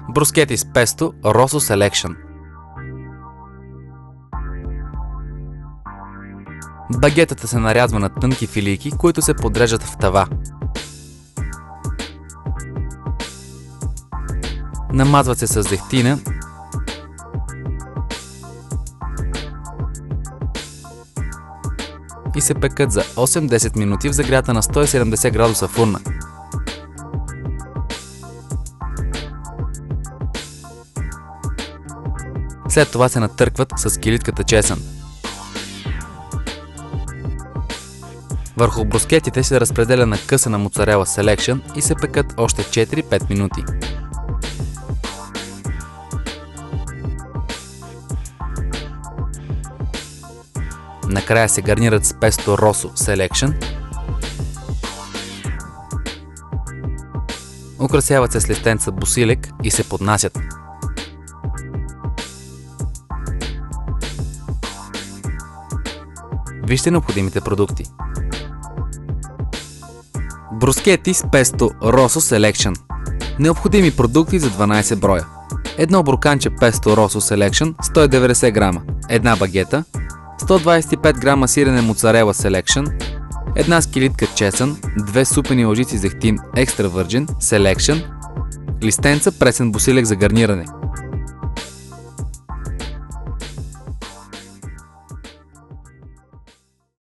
Брускети с песто Rosso Selection. Багетата се нарязва на тънки филийки, които се подреждат в тава. Намазват се с зехтина и се пекат за 8-10 минути в загрята на 170 градуса фурна. След това се натъркват с килитката чесън. Върху брускетите се разпределя на късана моцарела Selection и се пекат още 4-5 минути. Накрая се гарнират с песто Rosso Selection. Украсяват се с листенца босилек и се поднасят. Вижте необходимите продукти. Брускети с песто Rosso Selection. Необходими продукти за 12 броя. Едно бурканче песто Rosso Selection 190 грама, една багета, 125 грама сирене моцарела Selection, една скилитка чесън, 2 супени лъжици зехтин Extra Virgin Selection, листенца пресен босилек за гарниране.